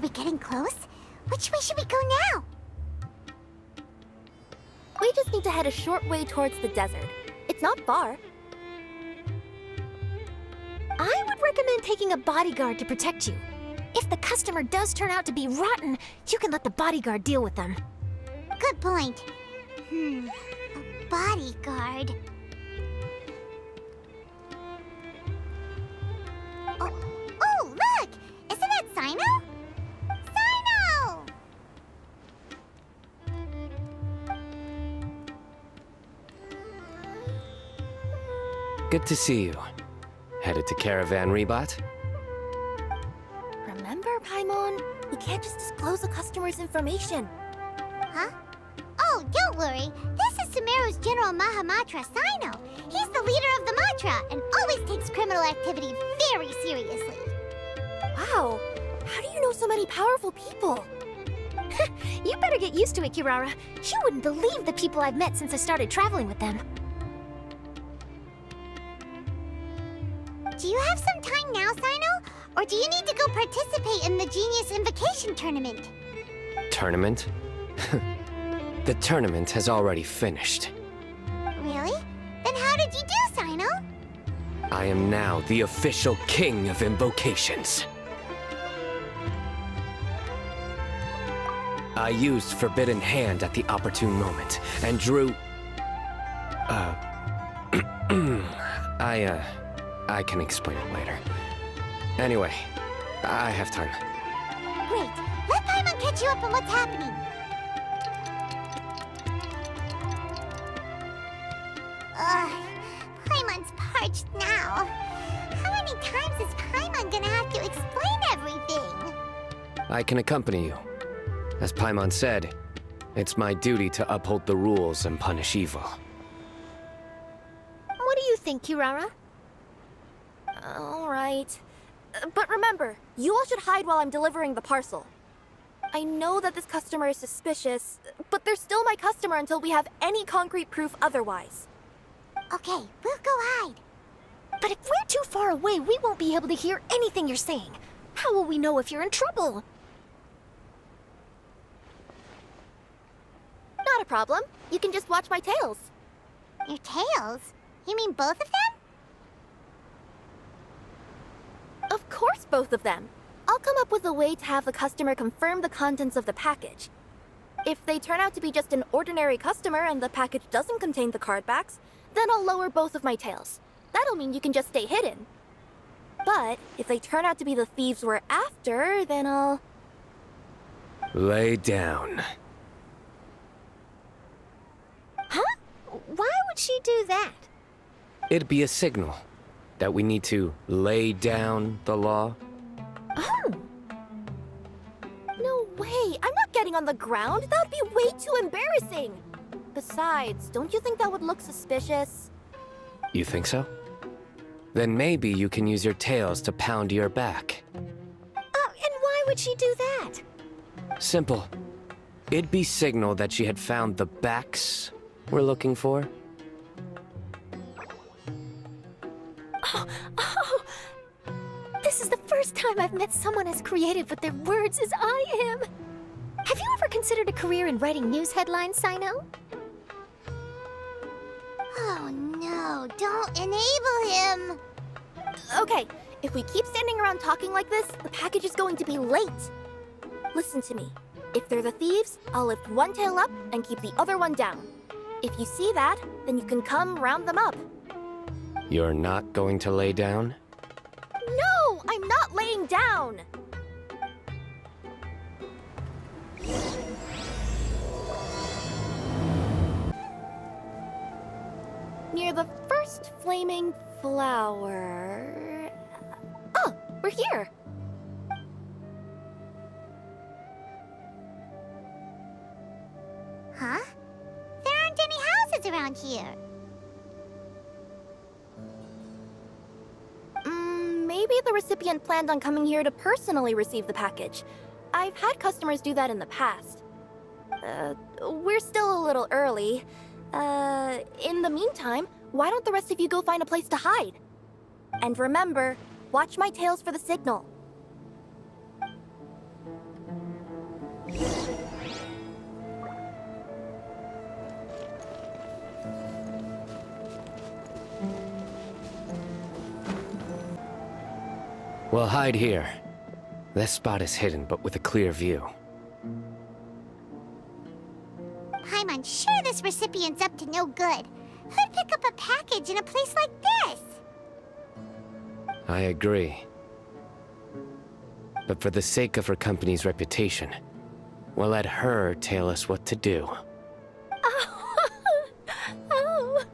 we getting close? Which way should we go now? We just need to head a short way towards the desert. It's not far. I would recommend taking a bodyguard to protect you. If the customer does turn out to be rotten, you can let the bodyguard deal with them. Good point. A bodyguard. Oh, look! Isn't that Sino? Sino! Good to see you. Headed to Caravan Rebot? Remember, Paimon? We can't just disclose the customer's information. Huh? Oh, don't worry. This is Sumeru's General Mahamatra, Sino. He's the leader of the Matra and always takes criminal activity very seriously. Wow, how do you know so many powerful people? You better get used to it, Kirara. You wouldn't believe the people I've met since I started traveling with them. Do you have some time now, Sino? Or do you need to go participate in the Genius Invocation Tournament? Tournament? The tournament has already finished. Really? Then how did you do, Sino? I am now the official king of invocations. I used Forbidden Hand at the opportune moment, and drew... I can explain it later. Anyway, I have time. Great. Let Paimon catch you up on what's happening. Paimon's parched now. How many times is Paimon gonna have to explain everything? I can accompany you. As Paimon said, it's my duty to uphold the rules and punish evil. What do you think, Kirara? All right. But remember, you all should hide while I'm delivering the parcel. I know that this customer is suspicious, but they're still my customer until we have any concrete proof otherwise. Okay, we'll go hide. But if we're too far away, we won't be able to hear anything you're saying. How will we know if you're in trouble? Not a problem. You can just watch my tails. Your tails? You mean both of them? Of course, both of them. I'll come up with a way to have the customer confirm the contents of the package. If they turn out to be just an ordinary customer and the package doesn't contain the card backs, then I'll lower both of my tails. That'll mean you can just stay hidden. But if they turn out to be the thieves we're after, then I'll... Lay down. Huh? Why would she do that? It'd be a signal that we need to lay down the law. Oh. No way! I'm not getting on the ground! That would be way too embarrassing! Besides, don't you think that would look suspicious? You think so? Then maybe you can use your tails to pound your back. And why would she do that? Simple. It'd be signal that she had found the backs we're looking for. Oh, this is the first time I've met someone as creative with their words as I am. Have you ever considered a career in writing news headlines, Sino? Oh no, don't enable him! Okay, if we keep standing around talking like this, the package is going to be late. Listen to me. If they're the thieves, I'll lift one tail up and keep the other one down. If you see that, then you can come round them up. You're not going to lay down? No, I'm not laying down! Near the first flaming flower... Oh, we're here! Huh? There aren't any houses around here. Maybe the recipient planned on coming here to personally receive the package. I've had customers do that in the past. We're still a little early. In the meantime, why don't the rest of you go find a place to hide? And remember, watch my tails for the signal. We'll hide here. This spot is hidden, but with a clear view. I'm sure this recipient's up to no good. Who'd pick up a package in a place like this? I agree. But for the sake of her company's reputation, we'll let her tell us what to do. Oh.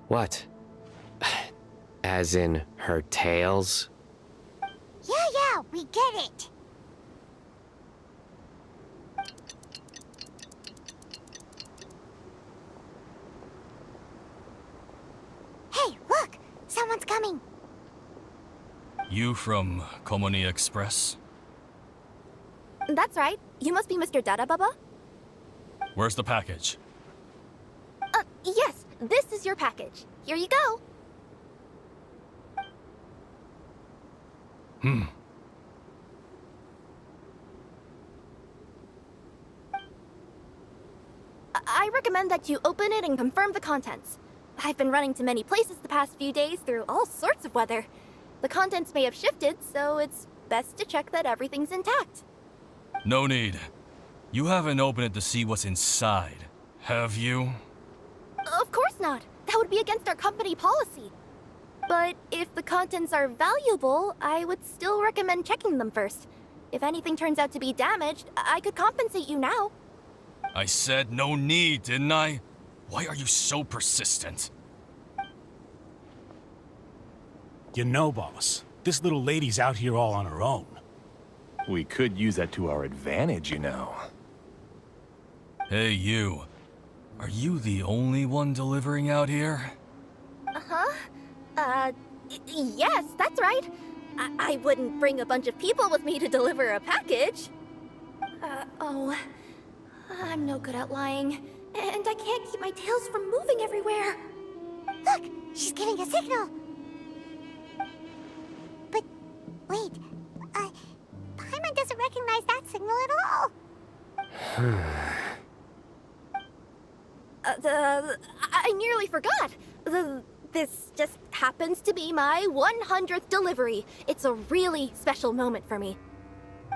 What? As in her tails? Yeah, we get it. Hey, look! Someone's coming. You from Culminate Express? That's right. You must be Mr. Dada Baba? Where's the package? Yes. This is your package. Here you go. I recommend that you open it and confirm the contents. I've been running to many places the past few days through all sorts of weather. The contents may have shifted, so it's best to check that everything's intact. No need. You haven't opened it to see what's inside, have you? Of course not. That would be against our company policy. But if the contents are valuable, I would still recommend checking them first. If anything turns out to be damaged, I could compensate you now. I said no need, didn't I? Why are you so persistent? You know, boss, this little lady's out here all on her own. We could use that to our advantage, you know. Hey, you. Are you the only one delivering out here? Yes, that's right. I wouldn't bring a bunch of people with me to deliver a package. I'm no good at lying. And I can't keep my tails from moving everywhere. Look, she's giving a signal. But wait, Paimon doesn't recognize that signal at all. I nearly forgot. This just happens to be my 100th delivery. It's a really special moment for me.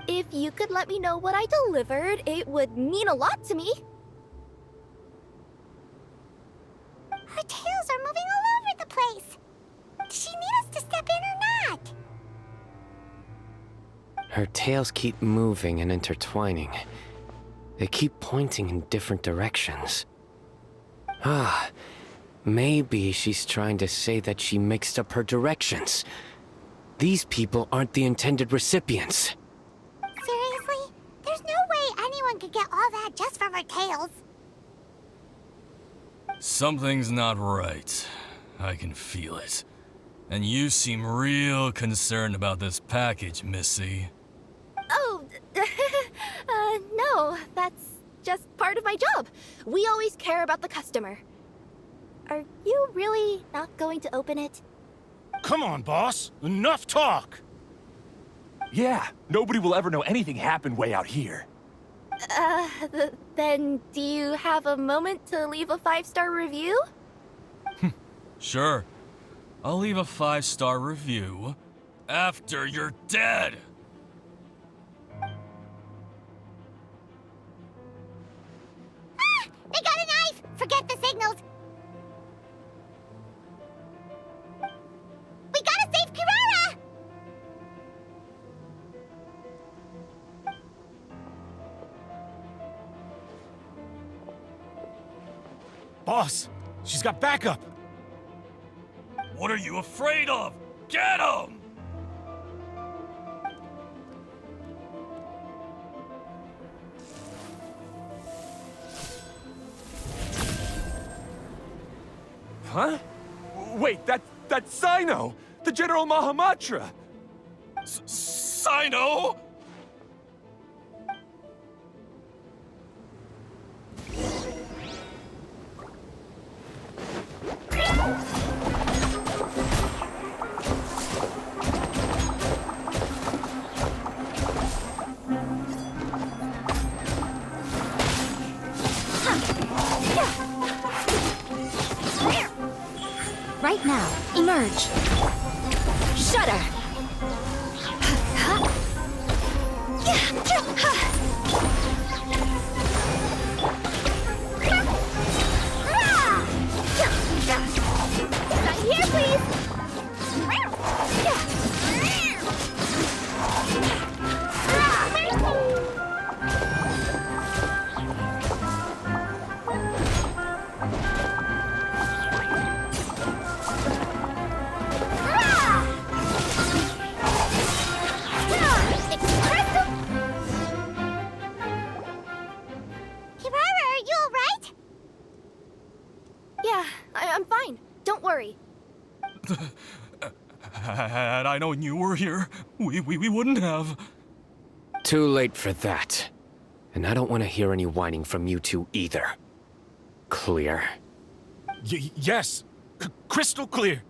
If you could let me know what I delivered, it would mean a lot to me. Her tails are moving all over the place. Does she need us to step in or not? Her tails keep moving and intertwining. They keep pointing in different directions. Maybe she's trying to say that she mixed up her directions. These people aren't the intended recipients. Seriously? There's no way anyone could get all that just from her tails. Something's not right. I can feel it. And you seem real concerned about this package, Missy. Oh, no, that's just part of my job. We always care about the customer. Are you really not going to open it? Come on, boss. Enough talk. Yeah, nobody will ever know anything happened way out here. Then do you have a moment to leave a 5-star review? Sure. I'll leave a 5-star review after you're dead. They got a knife! Forget the signals. We gotta save Kirara! Boss, she's got backup. What are you afraid of? Get him! Huh? Wait, that's Sino! The General Mahamatra! Sino? right now. Emerge. Shudder. Right here, please! Kirara, are you alright? Yeah, I'm fine. Don't worry. Had I known you were here, we wouldn't have. Too late for that. And I don't want to hear any whining from you two either. Clear? Yes. Crystal clear.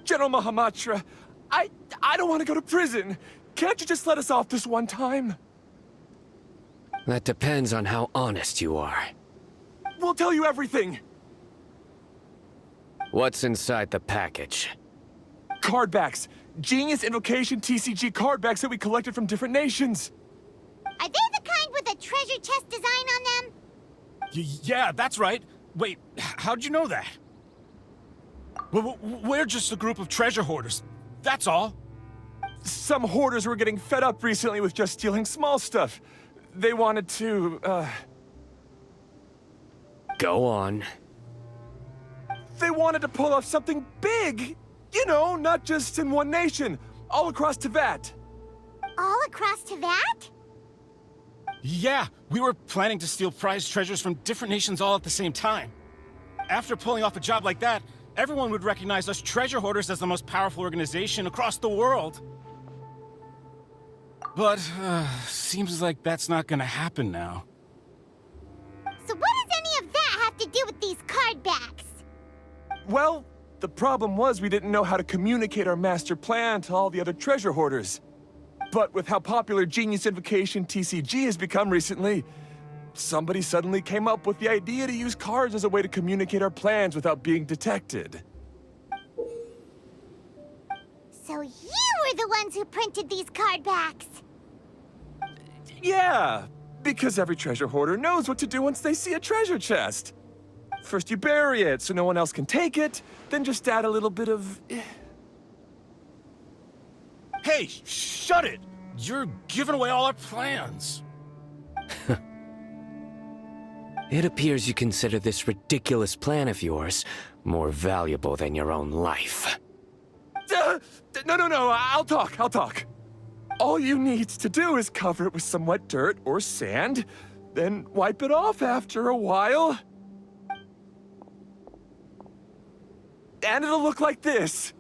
General Mahamatra, I don't want to go to prison. Can't you just let us off this one time? That depends on how honest you are. We'll tell you everything. What's inside the package? Card backs. Genius Invocation TCG card backs that we collected from different nations. Are they the kind with a treasure chest design on them? Yeah, that's right. Wait, how'd you know that? We're just a group of treasure hoarders. That's all. Some hoarders were getting fed up recently with just stealing small stuff. They wanted to, Go on. They wanted to pull off something big! You know, not just in one nation, all across Teyvat. All across Teyvat? Yeah, we were planning to steal prized treasures from different nations all at the same time. After pulling off a job like that, everyone would recognize us treasure hoarders as the most powerful organization across the world. But, seems like that's not gonna happen now. So what does any of that have to do with these card backs? Well, the problem was we didn't know how to communicate our master plan to all the other treasure hoarders. But with how popular Genius Invocation TCG has become recently, somebody suddenly came up with the idea to use cards as a way to communicate our plans without being detected. So you were the ones who printed these card backs? Yeah, because every treasure hoarder knows what to do once they see a treasure chest. First you bury it so no one else can take it, then just add a little bit of... Hey, shut it! You're giving away all our plans. It appears you consider this ridiculous plan of yours more valuable than your own life. No, I'll talk. All you need to do is cover it with some wet dirt or sand, then wipe it off after a while. And it'll look like this.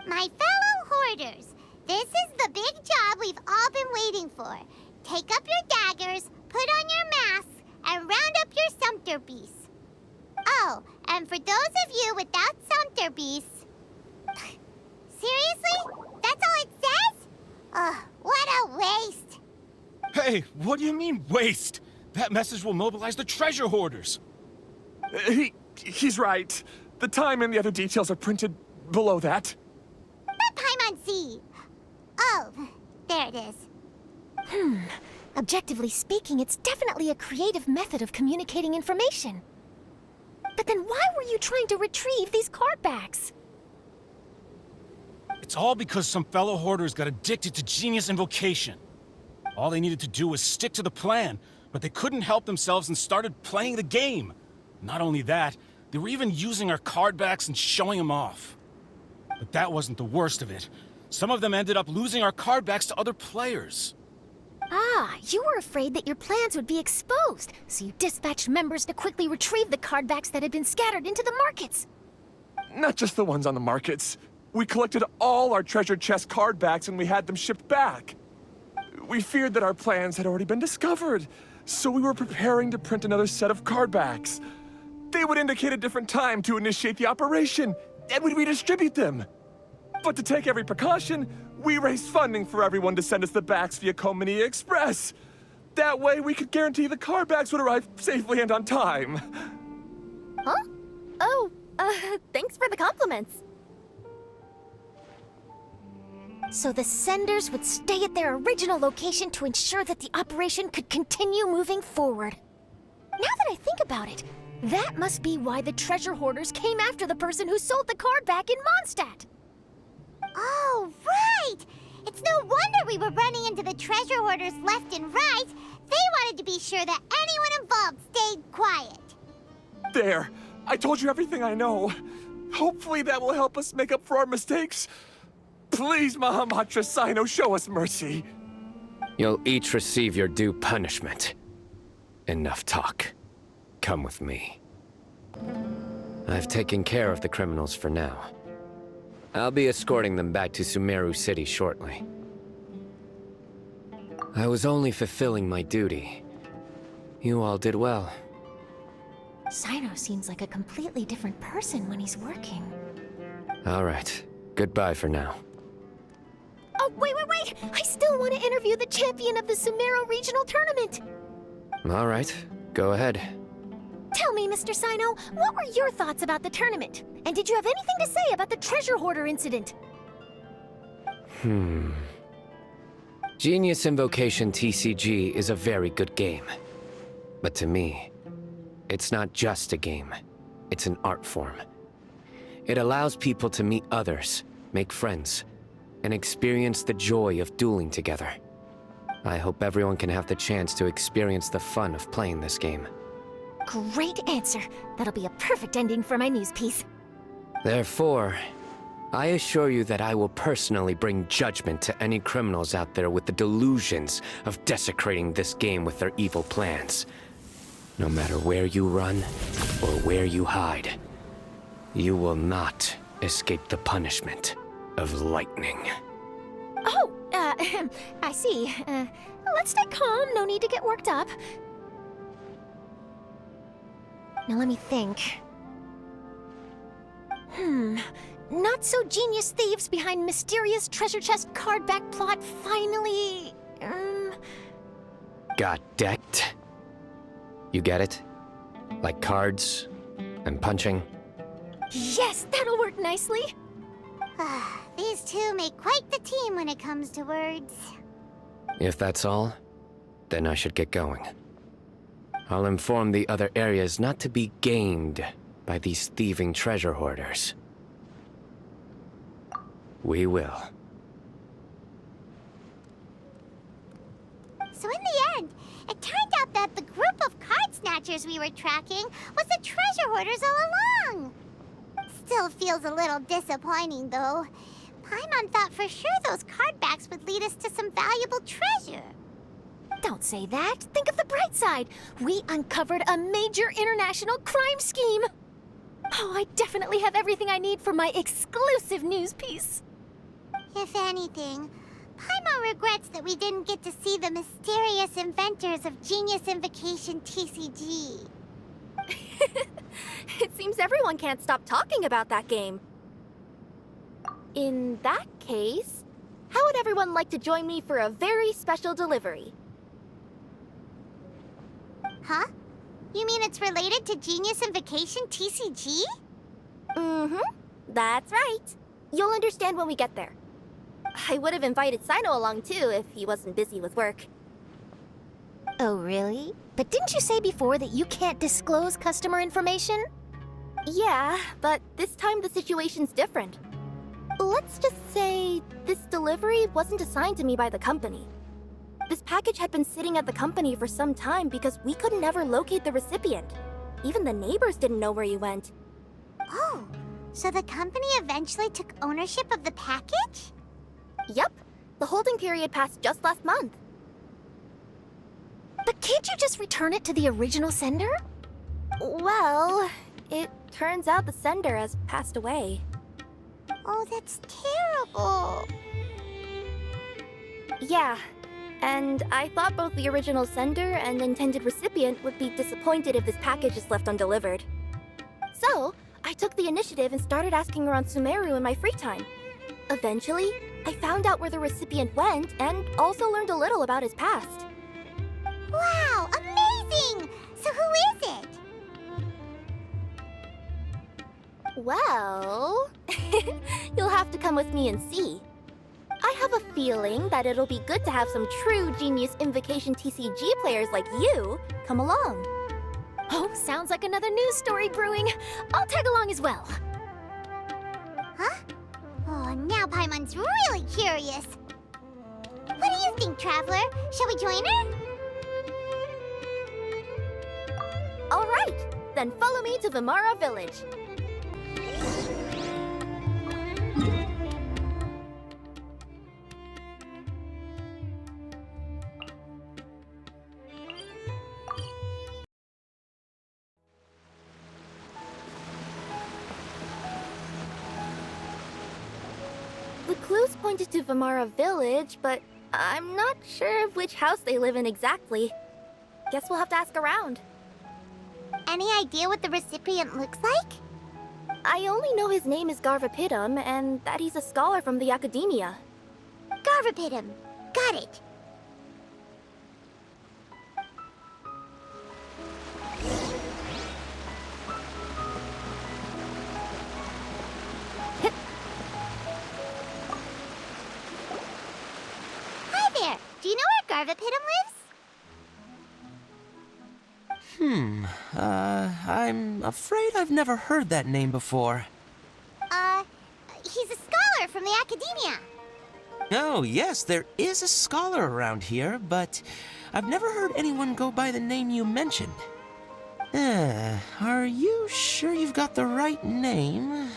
My fellow hoarders, this is the big job we've all been waiting for. Take up your daggers, put on your masks, and round up your sumpter beasts. Oh, and for those of you without sumpter beasts... Seriously? That's all it says? Ugh, what a waste. Hey, what do you mean, waste? That message will mobilize the treasure hoarders. He's right. The time and the other details are printed below that. That Paimon-Z. Oh, there it is. Objectively speaking, it's definitely a creative method of communicating information. But then why were you trying to retrieve these card backs? It's all because some fellow hoarders got addicted to Genius Invocation. All they needed to do was stick to the plan, but they couldn't help themselves and started playing the game. Not only that, they were even using our card backs and showing them off. But that wasn't the worst of it. Some of them ended up losing our card backs to other players. Ah, you were afraid that your plans would be exposed, so you dispatched members to quickly retrieve the card backs that had been scattered into the markets. Not just the ones on the markets. We collected all our treasure chest card backs and we had them shipped back. We feared that our plans had already been discovered, so we were preparing to print another set of card backs. They would indicate a different time to initiate the operation, and we'd redistribute them. But to take every precaution, we raised funding for everyone to send us the backs via Culminate Express. That way, we could guarantee the card backs would arrive safely and on time. Huh? Oh, Thanks for the compliments. So the senders would stay at their original location to ensure that the operation could continue moving forward. Now that I think about it, that must be why the treasure hoarders came after the person who sold the card back in Mondstadt. Oh, right! It's no wonder we were running into the treasure hoarders left and right. They wanted to be sure that anyone involved stayed quiet. There! I told you everything I know. Hopefully that will help us make up for our mistakes. Please, Mahamatra Sino, show us mercy. You'll each receive your due punishment. Enough talk. Come with me. I've taken care of the criminals for now. I'll be escorting them back to Sumeru City shortly. I was only fulfilling my duty. You all did well. Sino seems like a completely different person when he's working. All right. Goodbye for now. Oh, wait! I still want to interview the champion of the Sumeru Regional Tournament! All right. Go ahead. Tell me, Mr. Sino, what were your thoughts about the tournament? And did you have anything to say about the treasure hoarder incident? Genius Invocation TCG is a very good game. But to me, it's not just a game. It's an art form. It allows people to meet others, make friends, and experience the joy of dueling together. I hope everyone can have the chance to experience the fun of playing this game. Great answer. That'll be a perfect ending for my news piece. Therefore, I assure you that I will personally bring judgment to any criminals out there with the delusions of desecrating this game with their evil plans. No matter where you run or where you hide, you will not escape the punishment of lightning. Oh, I see. Let's stay calm. No need to get worked up. Now let me think. Not so genius thieves behind mysterious treasure chest card back plot finally... Got decked? You get it? Like cards and punching? Yes, that'll work nicely. These two make quite the team when it comes to words. If that's all, then I should get going. I'll inform the other areas not to be gamed by these thieving treasure hoarders. We will. So in the end, it turned out that the group of card snatchers we were tracking was the treasure hoarders all along. Still feels a little disappointing, though. Paimon thought for sure those card backs would lead us to some valuable treasure. Don't say that. Think of the bright side. We uncovered a major international crime scheme. Oh, I definitely have everything I need for my exclusive news piece. If anything, Paimon regrets that we didn't get to see the mysterious inventors of Genius Invocation TCG. It seems everyone can't stop talking about that game. In that case, how would everyone like to join me for a very special delivery? Huh? You mean it's related to Genius Invocation TCG? Mm-hmm. That's right. You'll understand when we get there. I would have invited Sino along too if he wasn't busy with work. Oh, really? But didn't you say before that you can't disclose customer information? Yeah, but this time the situation's different. Let's just say this delivery wasn't assigned to me by the company. This package had been sitting at the company for some time because we could never locate the recipient. Even the neighbors didn't know where he went. Oh, so the company eventually took ownership of the package? Yep, the holding period passed just last month. But can't you just return it to the original sender? Well, it turns out the sender has passed away. Oh, that's terrible. Yeah, and I thought both the original sender and intended recipient would be disappointed if this package is left undelivered. So, I took the initiative and started asking around Sumeru in my free time. Eventually, I found out where the recipient went and also learned a little about his past. Wow, amazing! So who is it? Well, you'll have to come with me and see. I have a feeling that it'll be good to have some true Genius Invocation TCG players like you come along. Oh, sounds like another news story brewing. I'll tag along as well. Huh? Oh, now Paimon's really curious. What do you think, Traveler? Shall we join her? All right, then follow me to Vimara Village. The clues pointed to Vimara Village, but I'm not sure of which house they live in exactly. Guess we'll have to ask around. Any idea what the recipient looks like? I only know his name is Garvapidum and that he's a scholar from the Academia. Garvapidum. Got it. Hi there. Do you know where Garvapidum lives? I'm afraid I've never heard that name before. He's a scholar from the Academia. Oh, yes, there is a scholar around here, but I've never heard anyone go by the name you mentioned. Are you sure you've got the right name?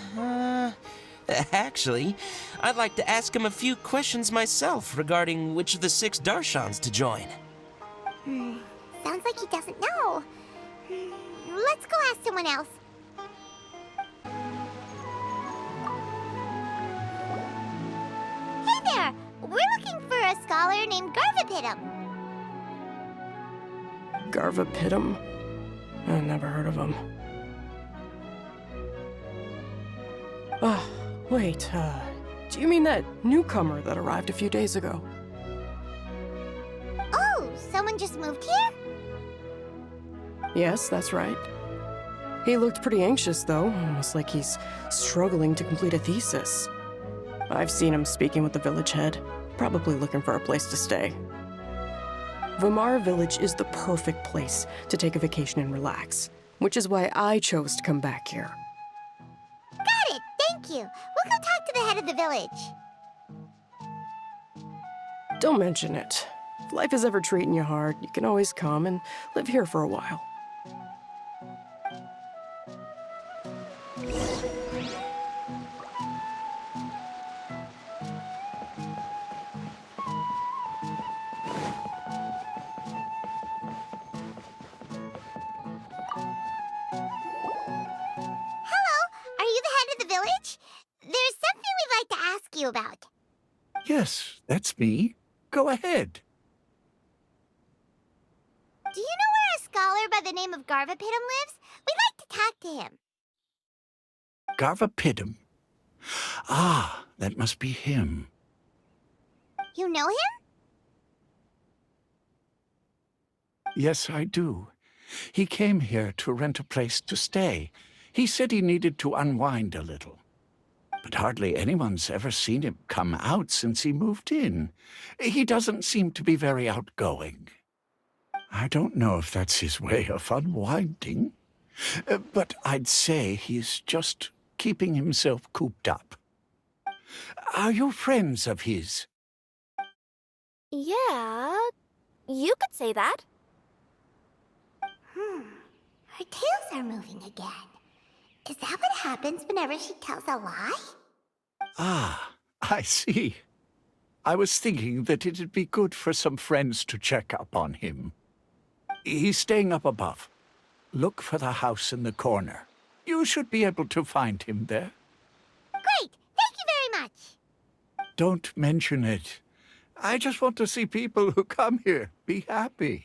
Actually, I'd like to ask him a few questions myself regarding which of the 6 Darshans to join. Sounds like he doesn't know. Let's go ask someone else. Hey there! We're looking for a scholar named Garvapidum. Garvapidum? I never heard of him. Wait, do you mean that newcomer that arrived a few days ago? Oh, someone just moved here? Yes, that's right. He looked pretty anxious, though, almost like he's struggling to complete a thesis. I've seen him speaking with the village head, probably looking for a place to stay. Vimara Village is the perfect place to take a vacation and relax, which is why I chose to come back here. Got it, thank you. We'll go talk to the head of the village. Don't mention it. If life is ever treating you hard, you can always come and live here for a while. Are you the head of the village? There's something we'd like to ask you about. Yes, that's me. Go ahead. Do you know where a scholar by the name of Garvapidum lives? We'd like to talk to him. Garvapidum. Ah, that must be him. You know him? Yes, I do. He came here to rent a place to stay. He said he needed to unwind a little. But hardly anyone's ever seen him come out since he moved in. He doesn't seem to be very outgoing. I don't know if that's his way of unwinding, but I'd say he's just keeping himself cooped up. Are you friends of his? Yeah, you could say that. Her tails are moving again. Is that what happens whenever she tells a lie? Ah, I see. I was thinking that it'd be good for some friends to check up on him. He's staying up above. Look for the house in the corner. You should be able to find him there. Great! Thank you very much! Don't mention it. I just want to see people who come here be happy.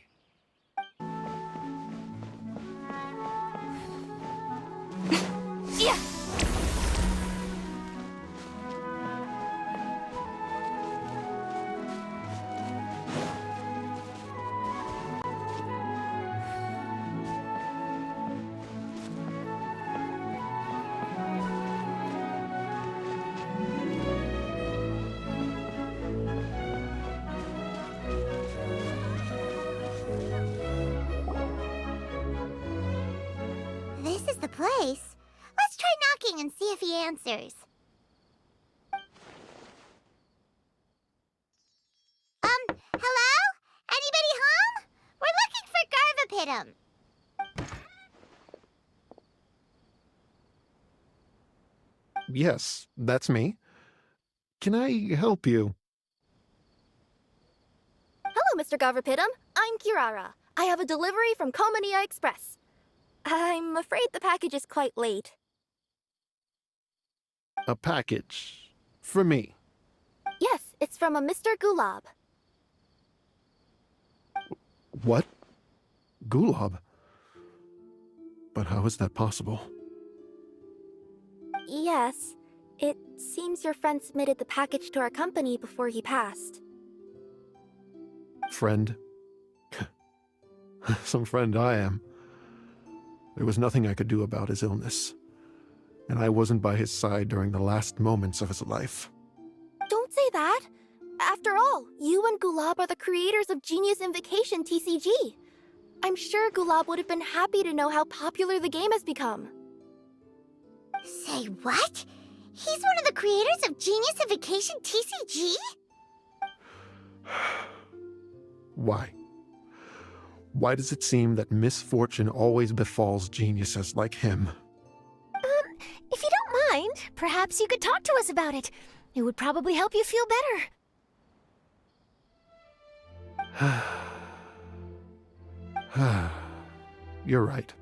Yeah. place. Let's try knocking and see if he answers. Hello? Anybody home? We're looking for Garvapitum. Yes, that's me. Can I help you? Hello, Mr. Garvapitum. I'm Kirara. I have a delivery from Culminate Express. I'm afraid the package is quite late. A package. For me. Yes, it's from a Mr. Gulab. What? Gulab? But how is that possible? Yes, it seems your friend submitted the package to our company before he passed. Friend? Some friend I am. There was nothing I could do about his illness, and I wasn't by his side during the last moments of his life. Don't say that! After all, you and Gulab are the creators of Genius Invocation TCG. I'm sure Gulab would have been happy to know how popular the game has become. Say what? He's one of the creators of Genius Invocation TCG? Why? Why does it seem that misfortune always befalls geniuses like him? If you don't mind, perhaps you could talk to us about it. It would probably help you feel better. You're right.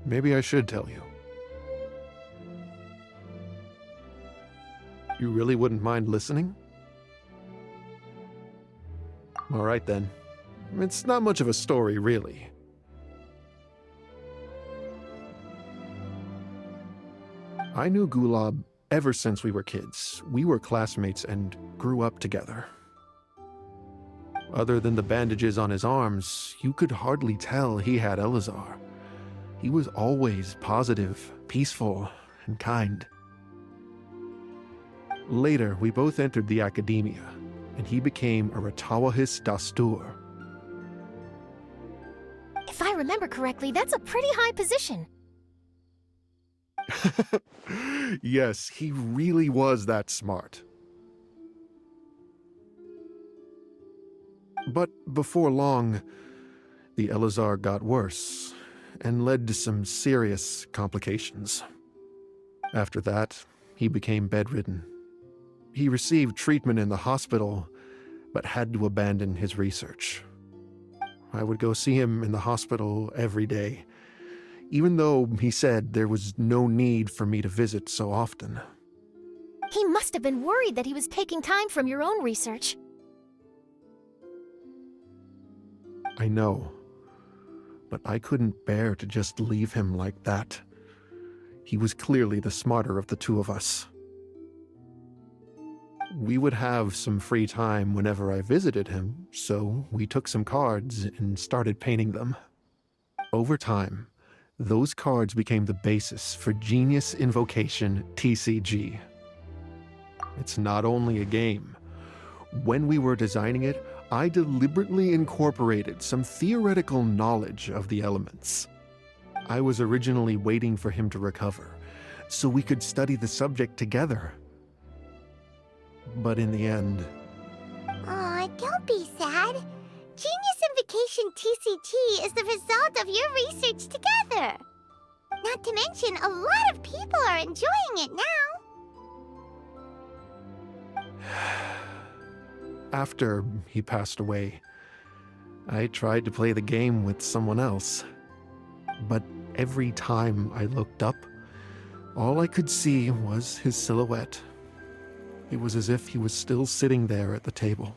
Maybe I should tell you. You really wouldn't mind listening? All right then. It's not much of a story, really. I knew Gulab ever since we were kids. We were classmates and grew up together. Other than the bandages on his arms, you could hardly tell he had Elazar. He was always positive, peaceful, and kind. Later, we both entered the academia, and he became a Ratawahis Dastur. If I remember correctly, that's a pretty high position. Yes, he really was that smart. But before long, the Elazar got worse and led to some serious complications. After that, he became bedridden. He received treatment in the hospital, but had to abandon his research. I would go see him in the hospital every day, even though he said there was no need for me to visit so often. He must have been worried that he was taking time from your own research. I know, but I couldn't bear to just leave him like that. He was clearly the smarter of the two of us. We would have some free time whenever I visited him, so we took some cards and started painting them. Over time, those cards became the basis for Genius Invocation TCG. It's not only a game. When we were designing it, I deliberately incorporated some theoretical knowledge of the elements. I was originally waiting for him to recover, so we could study the subject together. But in the end... Aw, don't be sad. Genius Invocation TCG is the result of your research together. Not to mention, a lot of people are enjoying it now. After he passed away, I tried to play the game with someone else. But every time I looked up, all I could see was his silhouette. It was as if he was still sitting there at the table.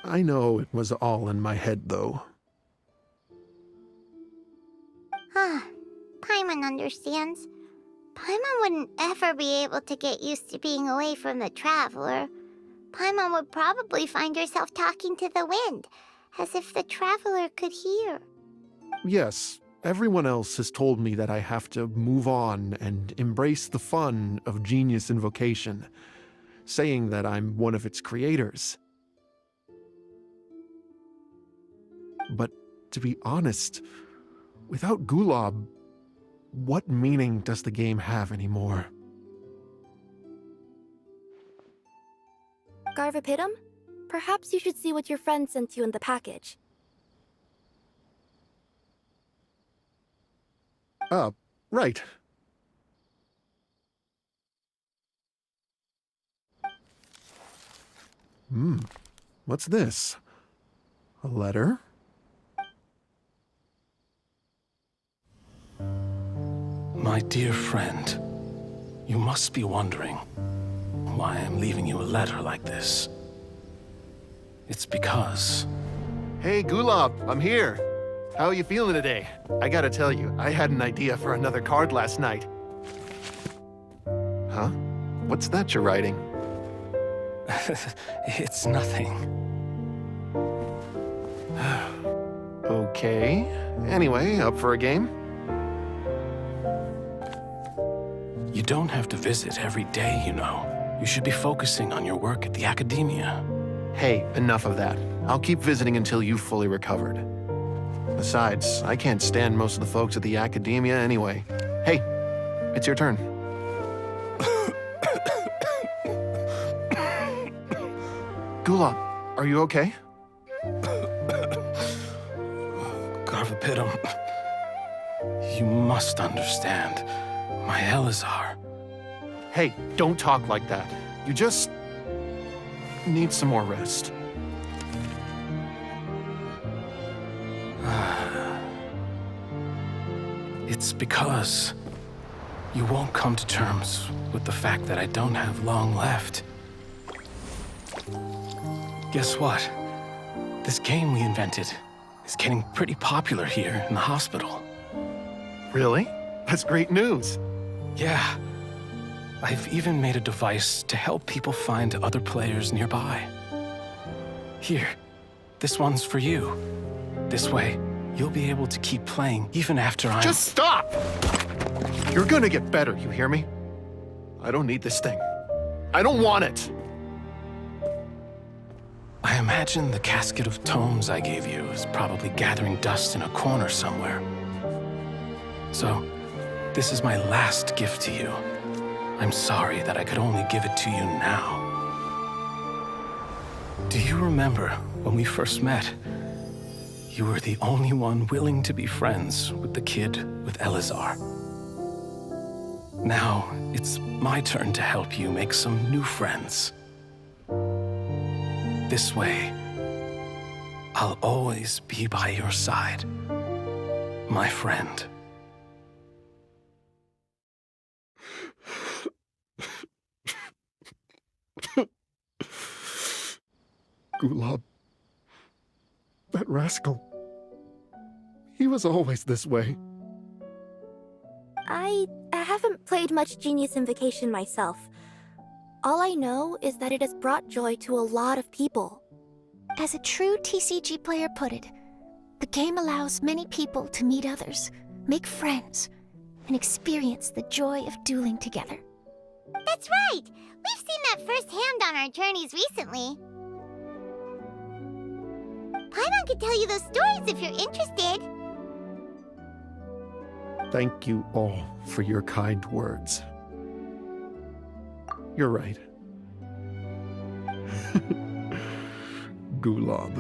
I know it was all in my head, though. Paimon understands. Paimon wouldn't ever be able to get used to being away from the Traveler. Paimon would probably find herself talking to the wind, as if the Traveler could hear. Yes, everyone else has told me that I have to move on and embrace the fun of Genius Invocation, saying that I'm one of its creators. But to be honest, without Gulab, what meaning does the game have anymore? Garvapitum, perhaps you should see what your friend sent you in the package. Right. What's this? A letter? My dear friend, you must be wondering why I'm leaving you a letter like this. It's because... Hey, Gulab, I'm here. How are you feeling today? I gotta tell you, I had an idea for another card last night. Huh? What's that you're writing? It's nothing. Okay. Anyway, up for a game? You don't have to visit every day, you know. You should be focusing on your work at the academia. Hey, enough of that. I'll keep visiting until you've fully recovered. Besides, I can't stand most of the folks at the academia anyway. Hey, it's your turn. Gulab, are you okay? Garvapitum, you must understand. My Elazar. Hey, don't talk like that. You just need some more rest. It's because you won't come to terms with the fact that I don't have long left. Guess what? This game we invented is getting pretty popular here in the hospital. Really? That's great news. Yeah. I've even made a device to help people find other players nearby. Here, this one's for you. This way, you'll be able to keep playing even after I'm... Just stop! You're gonna get better, you hear me? I don't need this thing. I don't want it! I imagine the casket of tomes I gave you is probably gathering dust in a corner somewhere. So, this is my last gift to you. I'm sorry that I could only give it to you now. Do you remember when we first met? You were the only one willing to be friends with the kid with Elazar. Now, it's my turn to help you make some new friends. This way, I'll always be by your side, my friend. Gulab. That rascal. He was always this way. I haven't played much Genius Invocation myself. All I know is that it has brought joy to a lot of people. As a true TCG player put it, the game allows many people to meet others, make friends, and experience the joy of dueling together. That's right! We've seen that firsthand on our journeys recently. Paimon could tell you those stories if you're interested. Thank you all for your kind words. You're right. Gulab.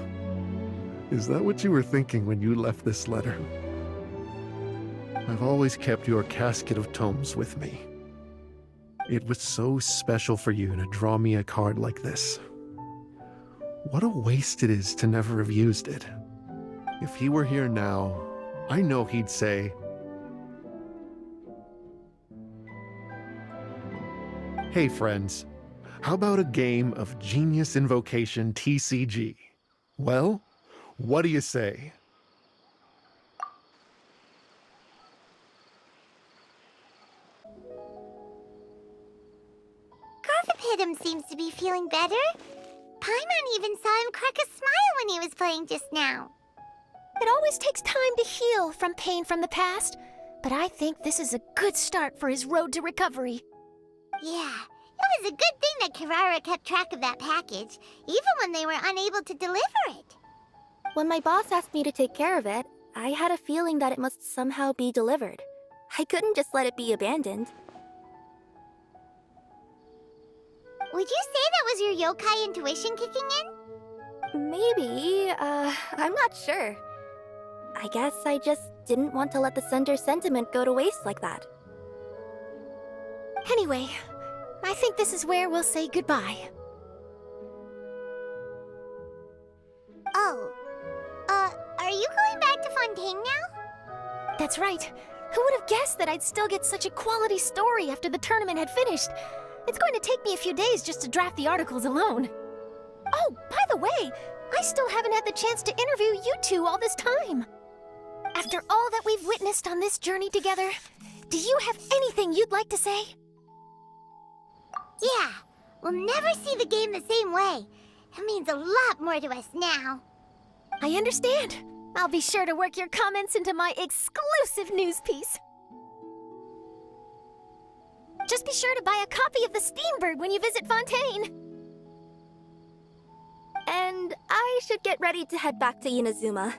Is that what you were thinking when you left this letter? I've always kept your casket of tomes with me. It was so special for you to draw me a card like this. What a waste it is to never have used it. If he were here now, I know he'd say, "Hey friends, how about a game of Genius Invocation TCG? Well, what do you say?" Garvapitum seems to be feeling better. Paimon even saw him crack a smile when he was playing just now. It always takes time to heal from pain from the past, but I think this is a good start for his road to recovery. Yeah, it was a good thing that Kirara kept track of that package, even when they were unable to deliver it. When my boss asked me to take care of it, I had a feeling that it must somehow be delivered. I couldn't just let it be abandoned. Would you say that was your yokai intuition kicking in? Maybe, I'm not sure. I guess I just didn't want to let the sender's sentiment go to waste like that. Anyway, I think this is where we'll say goodbye. Oh. Are you going back to Fontaine now? That's right. Who would have guessed that I'd still get such a quality story after the tournament had finished? It's going to take me a few days just to draft the articles alone. Oh, by the way, I still haven't had the chance to interview you two all this time. After all that we've witnessed on this journey together, do you have anything you'd like to say? Yeah, we'll never see the game the same way. It means a lot more to us now. I understand. I'll be sure to work your comments into my exclusive news piece. Just be sure to buy a copy of the Steambird when you visit Fontaine. And I should get ready to head back to Inazuma.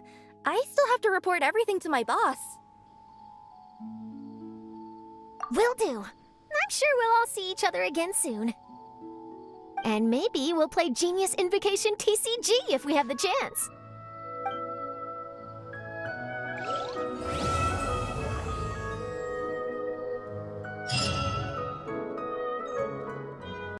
I still have to report everything to my boss. Will do. I'm sure we'll all see each other again soon. And maybe we'll play Genius Invocation TCG if we have the chance.